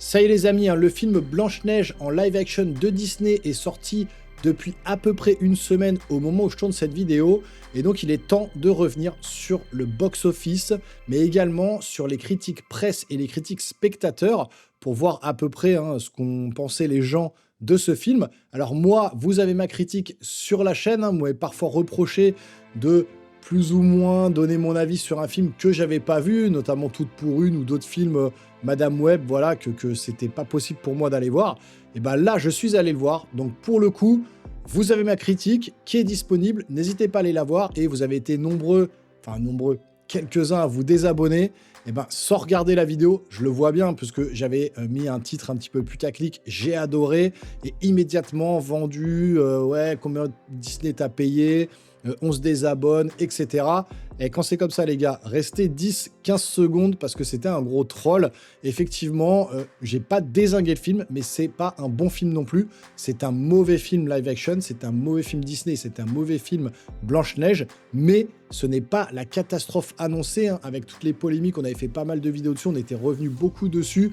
Ça y est les amis, le film Blanche-Neige en live action de Disney est sorti depuis à peu près une semaine au moment où je tourne cette vidéo. Et donc il est temps de revenir sur le box-office, mais également sur les critiques presse et les critiques spectateurs pour voir à peu près ce qu'ont pensé les gens de ce film. Alors moi, vous avez ma critique sur la chaîne, vous m'avez parfois reproché de plus ou moins donner mon avis sur un film que j'avais pas vu, notamment Toute pour une ou d'autres films Madame Web, voilà, que c'était pas possible pour moi d'aller voir. Et ben là, je suis allé le voir. Donc pour le coup, vous avez ma critique qui est disponible. N'hésitez pas à aller la voir. Et vous avez été nombreux, quelques-uns à vous désabonner. Et ben sans regarder la vidéo, je le vois bien, puisque j'avais mis un titre un petit peu putaclic, j'ai adoré, et immédiatement vendu, ouais, combien Disney t'a payé, on se désabonne, etc. Et quand c'est comme ça, les gars, restez 10-15 secondes parce que c'était un gros troll. Effectivement, j'ai pas dézingué le film, mais c'est pas un bon film non plus. C'est un mauvais film live action, c'est un mauvais film Disney, c'est un mauvais film Blanche-Neige, mais ce n'est pas la catastrophe annoncée, avec toutes les polémiques. On avait fait pas mal de vidéos dessus, on était revenu beaucoup dessus.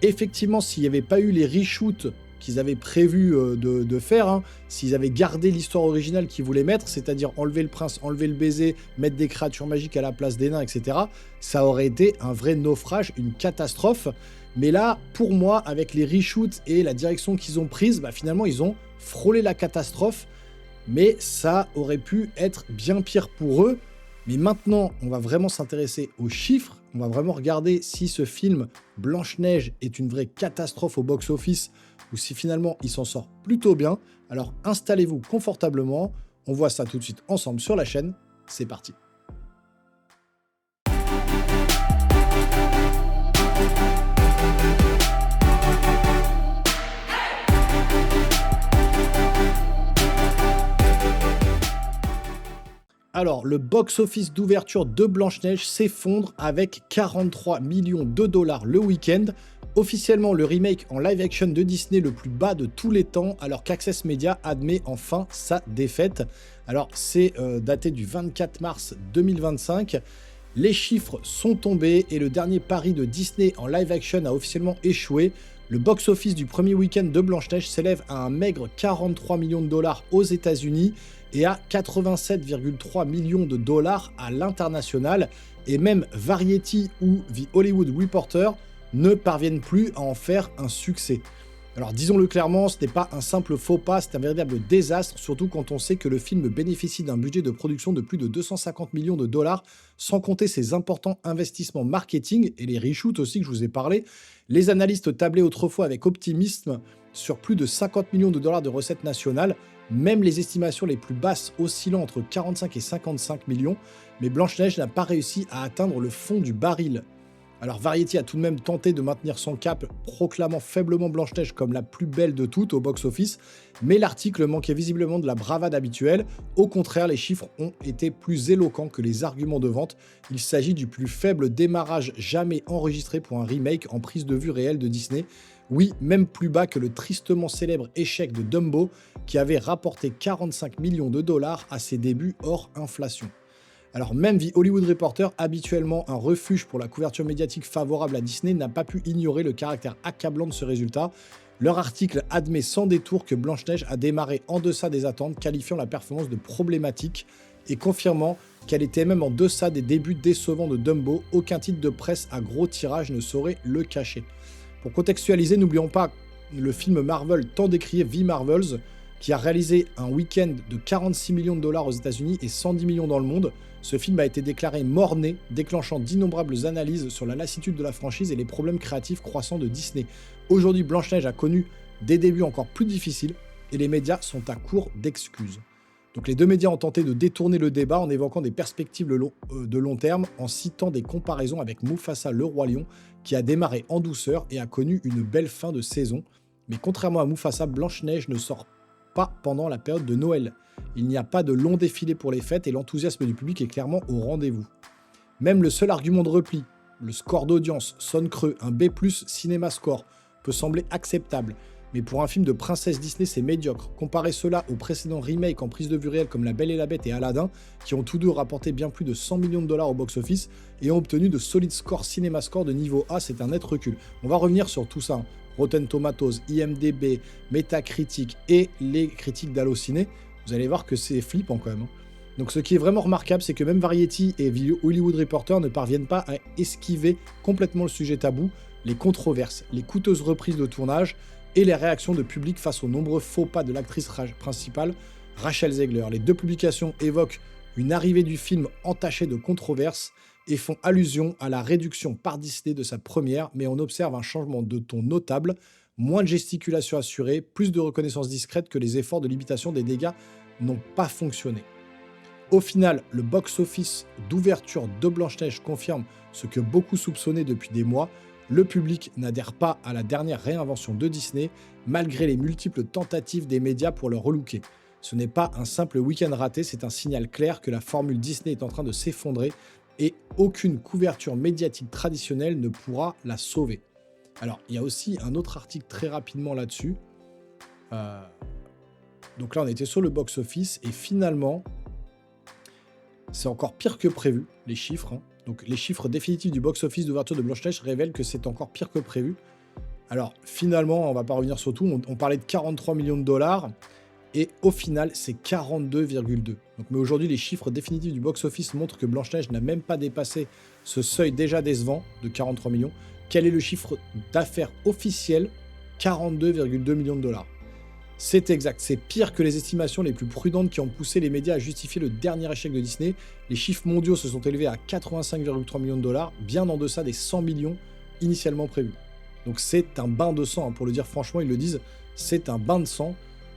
Effectivement, s'il n'y avait pas eu les reshoots qu'ils avaient prévu de faire, s'ils avaient gardé l'histoire originale qu'ils voulaient mettre, c'est-à-dire enlever le prince, enlever le baiser, mettre des créatures magiques à la place des nains, etc., ça aurait été un vrai naufrage, une catastrophe. Mais là, pour moi, avec les reshoots et la direction qu'ils ont prise, finalement, ils ont frôlé la catastrophe, mais ça aurait pu être bien pire pour eux. Mais maintenant, on va vraiment s'intéresser aux chiffres, on va vraiment regarder si ce film Blanche-Neige est une vraie catastrophe au box-office ou si finalement il s'en sort plutôt bien. Alors installez-vous confortablement, on voit ça tout de suite ensemble sur la chaîne, c'est parti. Alors, le box-office d'ouverture de Blanche-Neige s'effondre avec 43 millions de dollars le week-end. Officiellement, le remake en live-action de Disney le plus bas de tous les temps, alors qu'Access Media admet enfin sa défaite. Alors, c'est daté du 24 mars 2025. Les chiffres sont tombés et le dernier pari de Disney en live-action a officiellement échoué. Le box-office du premier week-end de Blanche-Neige s'élève à un maigre 43 millions de dollars aux États-Unis et à 87,3 millions de dollars à l'international. Et même Variety ou The Hollywood Reporter ne parviennent plus à en faire un succès. Alors disons-le clairement, ce n'est pas un simple faux pas, c'est un véritable désastre, surtout quand on sait que le film bénéficie d'un budget de production de plus de 250 millions de dollars, sans compter ses importants investissements marketing et les reshoots aussi que je vous ai parlé. Les analystes tablaient autrefois avec optimisme sur plus de 50 millions de dollars de recettes nationales, même les estimations les plus basses oscillant entre 45 et 55 millions, mais Blanche-Neige n'a pas réussi à atteindre le fond du baril. Alors Variety a tout de même tenté de maintenir son cap, proclamant faiblement Blanche-Neige comme la plus belle de toutes au box-office, mais l'article manquait visiblement de la bravade habituelle. Au contraire, les chiffres ont été plus éloquents que les arguments de vente. Il s'agit du plus faible démarrage jamais enregistré pour un remake en prise de vue réelle de Disney. Oui, même plus bas que le tristement célèbre échec de Dumbo, qui avait rapporté 45 millions de dollars à ses débuts hors inflation. Alors même The Hollywood Reporter, habituellement un refuge pour la couverture médiatique favorable à Disney, n'a pas pu ignorer le caractère accablant de ce résultat. Leur article admet sans détour que Blanche-Neige a démarré en deçà des attentes, qualifiant la performance de problématique et confirmant qu'elle était même en deçà des débuts décevants de Dumbo. Aucun titre de presse à gros tirage ne saurait le cacher. Pour contextualiser, n'oublions pas le film Marvel tant décrié The Marvels, qui a réalisé un week-end de 46 millions de dollars aux États-Unis et 110 millions dans le monde. Ce film a été déclaré mort-né, déclenchant d'innombrables analyses sur la lassitude de la franchise et les problèmes créatifs croissants de Disney. Aujourd'hui, Blanche-Neige a connu des débuts encore plus difficiles et les médias sont à court d'excuses. Donc les deux médias ont tenté de détourner le débat en évoquant des perspectives de long terme, en citant des comparaisons avec Mufasa le Roi Lion, qui a démarré en douceur et a connu une belle fin de saison. Mais contrairement à Mufasa, Blanche-Neige ne sort pas pendant la période de Noël. Il n'y a pas de long défilé pour les fêtes et l'enthousiasme du public est clairement au rendez-vous. Même le seul argument de repli, le score d'audience sonne creux, un B+, cinéma score, peut sembler acceptable. mais pour un film de princesse Disney, c'est médiocre. Comparez cela aux précédents remakes en prise de vue réelle comme La Belle et la Bête et Aladdin, qui ont tous deux rapporté bien plus de 100 millions de dollars au box-office et ont obtenu de solides scores cinéma-score de niveau A, c'est un net recul. On va revenir sur tout ça, hein. Rotten Tomatoes, IMDb, Metacritic et les critiques d'Allociné. Vous allez voir que c'est flippant quand même, hein. Donc ce qui est vraiment remarquable, c'est que même Variety et Hollywood Reporter ne parviennent pas à esquiver complètement le sujet tabou, les controverses, les coûteuses reprises de tournage et les réactions de public face aux nombreux faux pas de l'actrice principale, Rachel Zegler. Les deux publications évoquent une arrivée du film entachée de controverses et font allusion à la réduction par Disney de sa première, mais on observe un changement de ton notable, moins de gesticulation assurée, plus de reconnaissance discrète que les efforts de limitation des dégâts n'ont pas fonctionné. Au final, le box-office d'ouverture de Blanche-Neige confirme ce que beaucoup soupçonnaient depuis des mois. Le public n'adhère pas à la dernière réinvention de Disney, malgré les multiples tentatives des médias pour le relooker. Ce n'est pas un simple week-end raté, c'est un signal clair que la formule Disney est en train de s'effondrer et aucune couverture médiatique traditionnelle ne pourra la sauver. Alors, il y a aussi un autre article très rapidement là-dessus. Donc là, on était sur le box-office et finalement, c'est encore pire que prévu, les chiffres, hein. Donc les chiffres définitifs du box-office d'ouverture de Blanche-Neige révèlent que c'est encore pire que prévu. Alors finalement, on va pas revenir sur tout, on parlait de 43 millions de dollars, et au final, c'est 42,2. Donc, mais aujourd'hui, les chiffres définitifs du box-office montrent que Blanche-Neige n'a même pas dépassé ce seuil déjà décevant de 43 millions. Quel est le chiffre d'affaires officiel? 42,2 millions de dollars. C'est exact, c'est pire que les estimations les plus prudentes qui ont poussé les médias à justifier le dernier échec de Disney. Les chiffres mondiaux se sont élevés à 85,3 millions de dollars, bien en deçà des 100 millions initialement prévus. Donc c'est un bain de sang, hein, pour le dire franchement, ils le disent, c'est un bain de sang.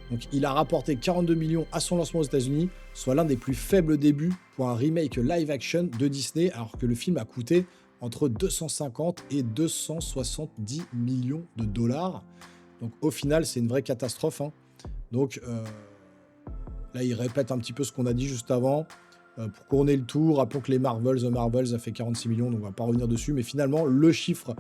Donc il a rapporté 42 millions à son lancement aux États-Unis, soit l'un des plus faibles débuts pour un remake live-action de Disney, alors que le film a coûté entre 250 et 270 millions de dollars. Donc au final, c'est une vraie catastrophe, hein. Donc là, il répète un petit peu ce qu'on a dit juste avant. Pour couronner le tout, rappelons que The Marvels a fait 46 millions, donc on va pas revenir dessus. Mais finalement, le chiffre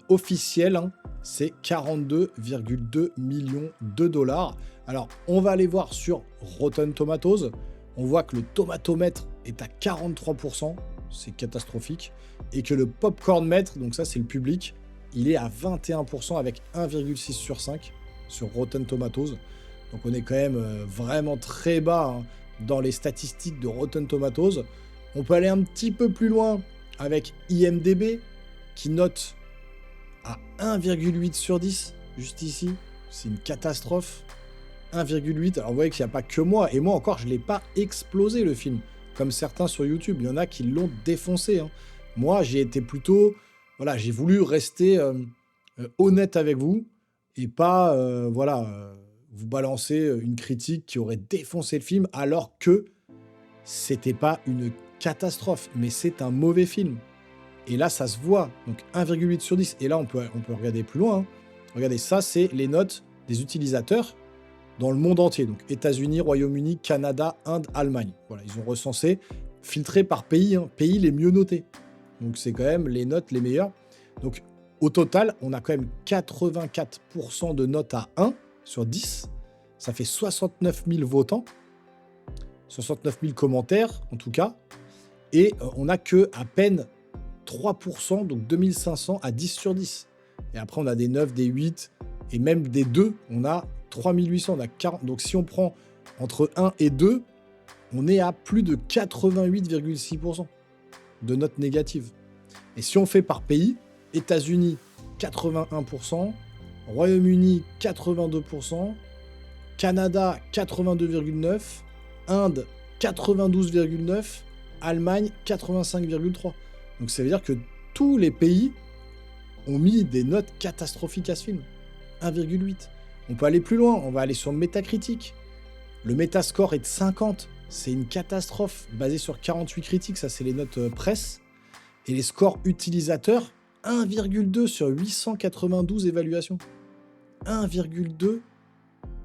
officiel, hein, c'est 42,2 millions de dollars. Alors, on va aller voir sur Rotten Tomatoes. On voit que le tomatomètre est à 43%, c'est catastrophique. Et que le popcorn mètre, donc ça c'est le public, il est à 21% avec 1,6 sur 5 sur Rotten Tomatoes. Donc on est quand même vraiment très bas, hein, dans les statistiques de Rotten Tomatoes. On peut aller un petit peu plus loin avec IMDb qui note à 1,8 sur 10 juste ici. C'est une catastrophe. 1,8. Alors vous voyez qu'il n'y a pas que moi. Et moi encore, je ne l'ai pas explosé le film. Comme certains sur YouTube. Il y en a qui l'ont défoncé, hein. Moi, j'ai été plutôt... Voilà, j'ai voulu rester honnête avec vous et pas vous balancer une critique qui aurait défoncé le film alors que c'était pas une catastrophe, mais c'est un mauvais film. Et là, ça se voit. Donc 1,8 sur 10. Et là, on peut regarder plus loin, hein. Regardez, ça, c'est les notes des utilisateurs dans le monde entier. Donc États-Unis, Royaume-Uni, Canada, Inde, Allemagne. Voilà, ils ont recensé, filtré par pays, hein, pays les mieux notés. Donc c'est quand même les notes les meilleures. Donc au total, on a quand même 84% de notes à 1 sur 10. Ça fait 69 000 votants. 69 000 commentaires, en tout cas. Et on n'a que à peine 3%, donc 2500 à 10 sur 10. Et après, on a des 9, des 8, et même des 2, on a 3800, on a 40. Donc si on prend entre 1 et 2, on est à plus de 88,6% de notes négatives. Et si on fait par pays, États-Unis 81%, Royaume-Uni 82%, Canada 82,9%, Inde 92,9%, Allemagne 85,3%. Donc ça veut dire que tous les pays ont mis des notes catastrophiques à ce film. 1,8. On peut aller plus loin, on va aller sur Metacritic. Le Metascore est de 50. C'est une catastrophe basée sur 48 critiques, ça c'est les notes presse. Et les scores utilisateurs, 1,2 sur 892 évaluations. 1,2,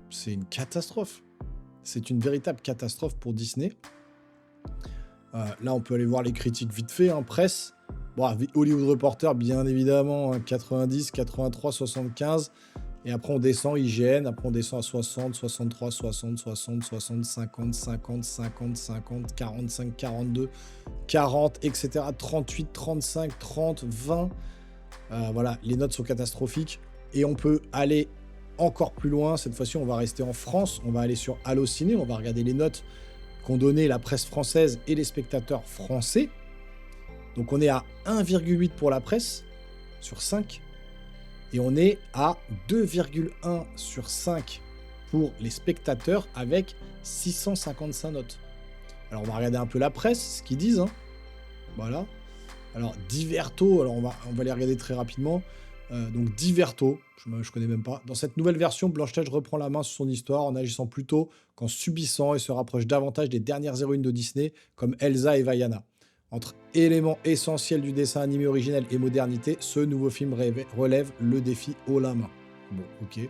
c'est une catastrophe. C'est une véritable catastrophe pour Disney. Là, on peut aller voir les critiques vite fait, hein, presse. Bon, Hollywood Reporter, bien évidemment, hein, 90, 83, 75. Et après, on descend IGN, après on descend à 60, 63, 60, 60, 60, 50, 50, 50, 50, 45, 42, 40, etc. 38, 35, 30, 20. Voilà, les notes sont catastrophiques. Et on peut aller encore plus loin. Cette fois-ci, on va rester en France. On va aller sur Allociné. On va regarder les notes qu'ont donné la presse française et les spectateurs français. Donc on est à 1,8 pour la presse sur 5. Et on est à 2,1 sur 5 pour les spectateurs avec 655 notes. Alors on va regarder un peu la presse, ce qu'ils disent. Hein. Voilà. Alors Diverto, alors on va les regarder très rapidement. Donc Diverto, je connais même pas. Dans cette nouvelle version, Blanche-Neige reprend la main sur son histoire en agissant plutôt qu'en subissant et se rapproche davantage des dernières héroïnes de Disney comme Elsa et Vaiana. Entre éléments essentiels du dessin animé originel et modernité, ce nouveau film relève le défi haut la main. Bon, ok.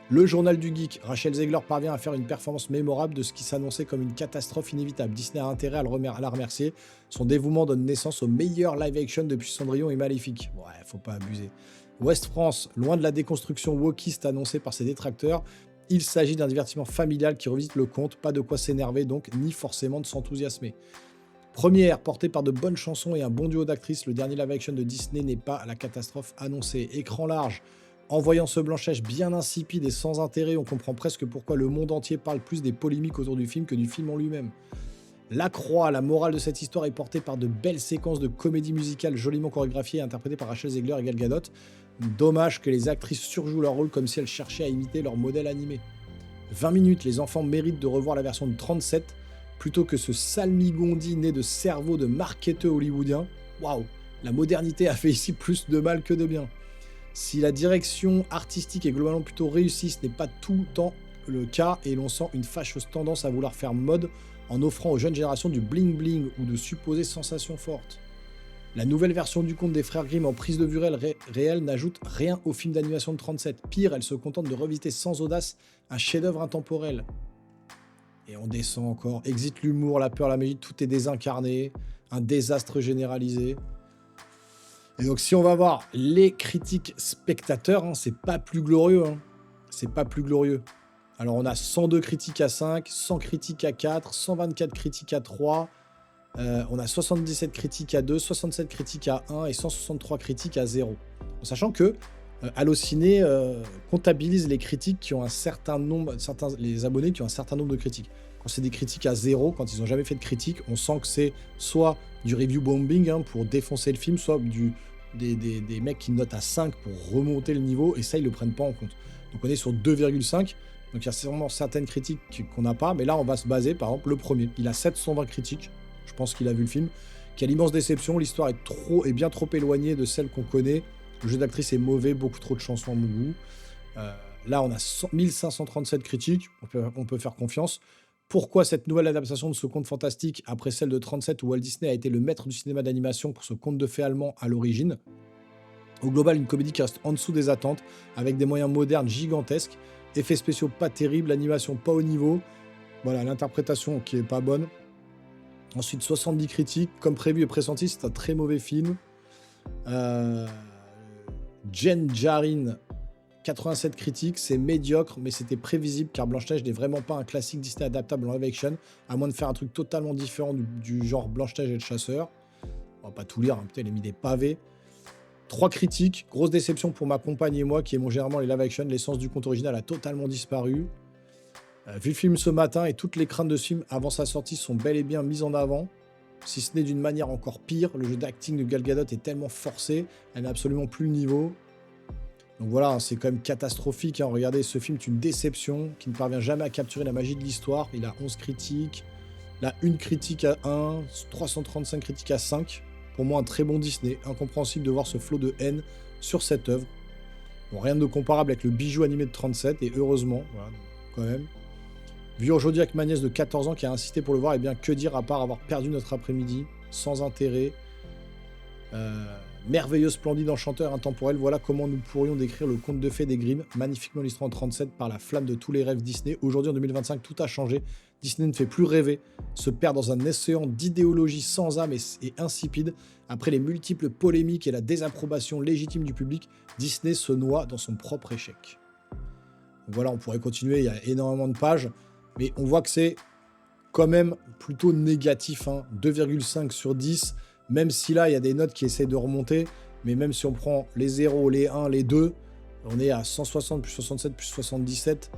Le journal du geek, Rachel Zegler parvient à faire une performance mémorable de ce qui s'annonçait comme une catastrophe inévitable. Disney a intérêt à la remercier. Son dévouement donne naissance au meilleur live-action depuis Cendrillon et Maléfique. Ouais, faut pas abuser. Ouest France, loin de la déconstruction wokiste annoncée par ses détracteurs, il s'agit d'un divertissement familial qui revisite le conte, pas de quoi s'énerver donc, ni forcément de s'enthousiasmer. Première, portée par de bonnes chansons et un bon duo d'actrices, le dernier live-action de Disney n'est pas la catastrophe annoncée. Écran large, en voyant ce Blanche-Neige bien insipide et sans intérêt, on comprend presque pourquoi le monde entier parle plus des polémiques autour du film que du film en lui-même. La croix, la morale de cette histoire est portée par de belles séquences de comédie musicale joliment chorégraphiées et interprétées par Rachel Zegler et Gal Gadot. Dommage que les actrices surjouent leur rôle comme si elles cherchaient à imiter leur modèle animé. 20 minutes, les enfants méritent de revoir la version de 37 plutôt que ce salmigondi né de cerveau de marketeur hollywoodien. Waouh, la modernité a fait ici plus de mal que de bien. Si la direction artistique est globalement plutôt réussie, ce n'est pas tout le temps le cas et l'on sent une fâcheuse tendance à vouloir faire mode en offrant aux jeunes générations du bling-bling ou de supposées sensations fortes. La nouvelle version du conte des frères Grimm en prise de vue réelle n'ajoute rien au film d'animation de 37. Pire, elle se contente de revisiter sans audace un chef-d'œuvre intemporel. Et on descend encore. Exit l'humour, la peur, la magie, tout est désincarné. Un désastre généralisé. Et donc si on va voir les critiques spectateurs, hein, c'est pas plus glorieux. Hein. C'est pas plus glorieux. Alors on a 102 critiques à 5, 100 critiques à 4, 124 critiques à 3, on a 77 critiques à 2, 67 critiques à 1 et 163 critiques à 0. En sachant que Allociné comptabilise les critiques qui ont un certain nombre, les abonnés qui ont un certain nombre de critiques. Quand c'est des critiques à 0, quand ils n'ont jamais fait de critique, on sent que c'est soit du review bombing hein, pour défoncer le film, soit des mecs qui notent à 5 pour remonter le niveau, et ça, ils ne le prennent pas en compte. Donc on est sur 2,5. Donc il y a sûrement certaines critiques qu'on n'a pas, mais là on va se baser, par exemple, le premier. Il a 720 critiques, je pense qu'il a vu le film. Quelle immense déception, l'histoire est bien trop éloignée de celle qu'on connaît. Le jeu d'actrice est mauvais, beaucoup trop de chansons à mon goût. Là on a 1537 critiques, on peut faire confiance. Pourquoi cette nouvelle adaptation de ce conte fantastique, après celle de 37 où Walt Disney a été le maître du cinéma d'animation pour ce conte de fées allemand à l'origine? Au global, une comédie qui reste en dessous des attentes, avec des moyens modernes gigantesques, effets spéciaux pas terribles, l'animation pas au niveau, voilà, l'interprétation qui est pas bonne. Ensuite, 70 critiques, comme prévu et pressenti, c'est un très mauvais film. Jen Jarin, 87 critiques, c'est médiocre, mais c'était prévisible car Blanche-Neige n'est vraiment pas un classique Disney adaptable en live action, à moins de faire un truc totalement différent du genre Blanche-Neige et le chasseur. On va pas tout lire, hein, putain, il a mis des pavés. 3 critiques, grosse déception pour ma compagne et moi qui aimons généralement les live action, l'essence du conte original a totalement disparu. Vu le film ce matin et toutes les craintes de ce film avant sa sortie sont bel et bien mises en avant, si ce n'est d'une manière encore pire, le jeu d'acting de Gal Gadot est tellement forcé, elle n'a absolument plus le niveau. Donc voilà, c'est quand même catastrophique, hein. Regardez, ce film est une déception qui ne parvient jamais à capturer la magie de l'histoire, il a 11 critiques, là une critique à 1, 335 critiques à 5. Pour moi, un très bon Disney. Incompréhensible de voir ce flot de haine sur cette œuvre. Bon, rien de comparable avec le bijou animé de 37, et heureusement, voilà, quand même. Vu aujourd'hui avec ma nièce de 14 ans qui a insisté pour le voir, et bien que dire à part avoir perdu notre après-midi, sans intérêt. Merveilleux, splendide, enchanteur, intemporel, voilà comment nous pourrions décrire le conte de fées des Grimm, magnifiquement illustré en 37 par la flamme de tous les rêves Disney. Aujourd'hui, en 2025, tout a changé. Disney ne fait plus rêver, se perd dans un océan d'idéologie sans âme et insipide. Après les multiples polémiques et la désapprobation légitime du public, Disney se noie dans son propre échec. Voilà, on pourrait continuer, il y a énormément de pages, mais on voit que c'est quand même plutôt négatif, hein. 2,5 sur 10, même si là, il y a des notes qui essaient de remonter, mais même si on prend les 0, les 1, les 2, on est à 160, plus 67, plus 77.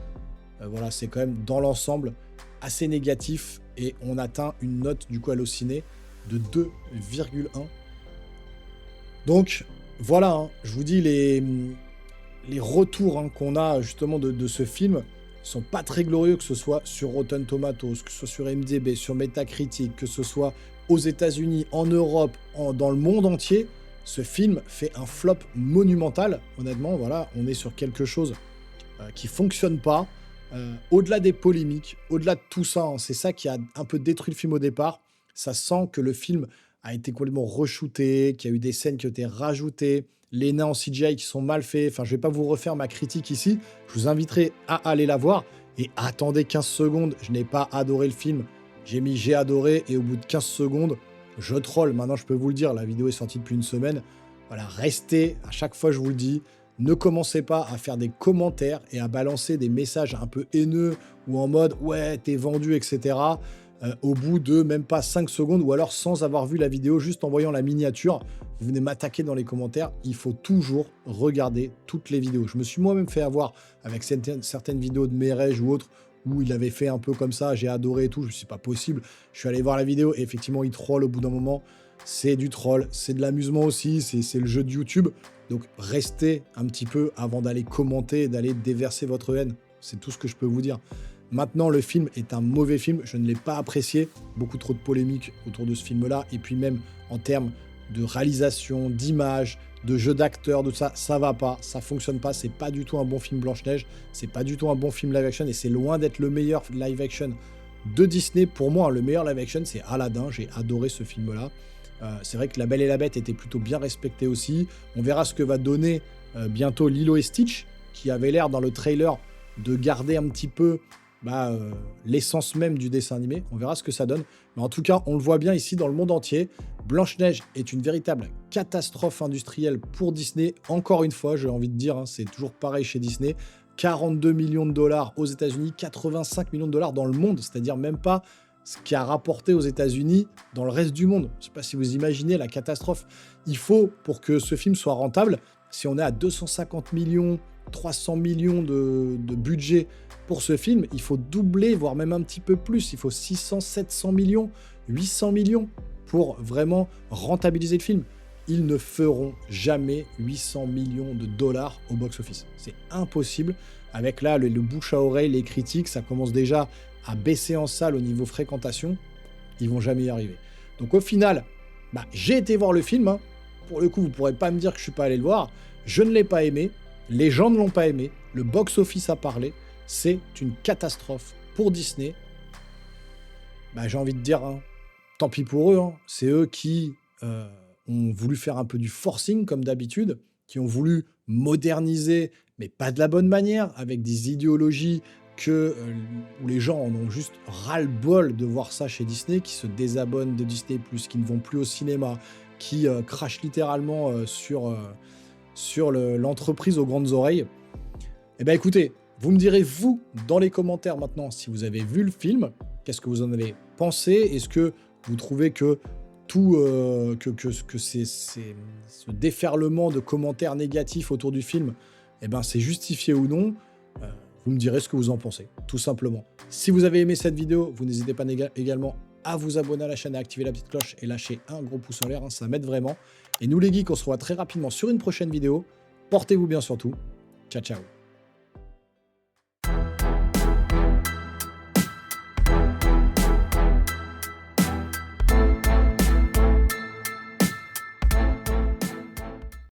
Voilà, c'est quand même dans l'ensemble assez négatif, et on atteint une note du coup Allociné de 2,1. Donc voilà, hein, je vous dis, les retours, hein, qu'on a justement de ce film sont pas très glorieux, que ce soit sur Rotten Tomatoes, que ce soit sur IMDb, sur Metacritic, que ce soit aux États-Unis, en Europe, dans le monde entier. Ce film fait un flop monumental. Honnêtement, voilà, on est sur quelque chose qui fonctionne pas. Au-delà des polémiques, au-delà de tout ça, hein, c'est ça qui a un peu détruit le film au départ. Ça sent que le film a été complètement re-shooté, qu'il y a eu des scènes qui ont été rajoutées, les nains en CGI qui sont mal faits. Enfin, je vais pas vous refaire ma critique ici. Je vous inviterai à aller la voir. Et attendez 15 secondes, je n'ai pas adoré le film. J'ai mis j'ai adoré, et au bout de 15 secondes, je troll. Maintenant, je peux vous le dire, la vidéo est sortie depuis une semaine. Voilà, restez, à chaque fois je vous le dis, ne commencez pas à faire des commentaires et à balancer des messages un peu haineux ou en mode « ouais, t'es vendu », etc. Au bout de même pas 5 secondes, ou alors sans avoir vu la vidéo, juste en voyant la miniature, vous venez m'attaquer dans les commentaires. Il faut toujours regarder toutes les vidéos. Je me suis moi-même fait avoir avec certaines vidéos de Merege ou autres, où il avait fait un peu comme ça, j'ai adoré et tout, je me suis dit, c'est pas possible. Je suis allé voir la vidéo et effectivement, il troll au bout d'un moment. C'est du troll, c'est de l'amusement aussi, c'est le jeu de YouTube. Donc restez un petit peu avant d'aller commenter et d'aller déverser votre haine. C'est tout ce que je peux vous dire. Maintenant, le film est un mauvais film, je ne l'ai pas apprécié. Beaucoup trop de polémiques autour de ce film-là. Et puis même en termes de réalisation, d'image, de jeu d'acteur, de ça va pas, ça fonctionne pas. C'est pas du tout un bon film Blanche-Neige, c'est pas du tout un bon film live-action, et c'est loin d'être le meilleur live-action de Disney. Pour moi, le meilleur live-action, c'est Aladdin. J'ai adoré ce film-là. C'est vrai que La Belle et la Bête était plutôt bien respectée aussi. On verra ce que va donner bientôt Lilo et Stitch, qui avait l'air dans le trailer de garder un petit peu l'essence même du dessin animé. On verra ce que ça donne. Mais en tout cas, on le voit bien ici dans le monde entier. Blanche-Neige est une véritable catastrophe industrielle pour Disney. Encore une fois, j'ai envie de dire, hein, c'est toujours pareil chez Disney. 42 millions de dollars aux États-Unis, 85 millions de dollars dans le monde, c'est-à-dire même pas ce qui a rapporté aux États-Unis dans le reste du monde. Je ne sais pas si vous imaginez la catastrophe. Il faut, pour que ce film soit rentable, si on est à 250 millions, 300 millions de budget pour ce film, il faut doubler, voire même un petit peu plus. Il faut 600, 700 millions, 800 millions pour vraiment rentabiliser le film. Ils ne feront jamais 800 millions de dollars au box-office. C'est impossible. Avec là, le bouche à oreille, les critiques, ça commence déjà à baisser en salle au niveau fréquentation. Ils vont jamais y arriver. Donc au final, j'ai été voir le film, hein. Pour le coup, vous ne pourrez pas me dire que je ne suis pas allé le voir. Je ne l'ai pas aimé. Les gens ne l'ont pas aimé. Le box-office a parlé. C'est une catastrophe pour Disney. J'ai envie de dire, hein, tant pis pour eux. Hein. C'est eux qui ont voulu faire un peu du forcing, comme d'habitude, qui ont voulu moderniser, mais pas de la bonne manière, avec des idéologies où les gens en ont juste ras-le-bol de voir ça chez Disney, qui se désabonnent de Disney+, qui ne vont plus au cinéma, qui crachent littéralement sur l'entreprise aux grandes oreilles. Eh bien écoutez, vous me direz, vous, dans les commentaires maintenant, si vous avez vu le film, qu'est-ce que vous en avez pensé? Est-ce que vous trouvez que ce déferlement de commentaires négatifs autour du film, c'est justifié ou non? Vous me direz ce que vous en pensez, tout simplement. Si vous avez aimé cette vidéo, vous n'hésitez pas également à vous abonner à la chaîne, à activer la petite cloche et lâcher un gros pouce en l'air, hein, ça m'aide vraiment. Et nous les geeks, on se revoit très rapidement sur une prochaine vidéo. Portez-vous bien surtout. Ciao, ciao.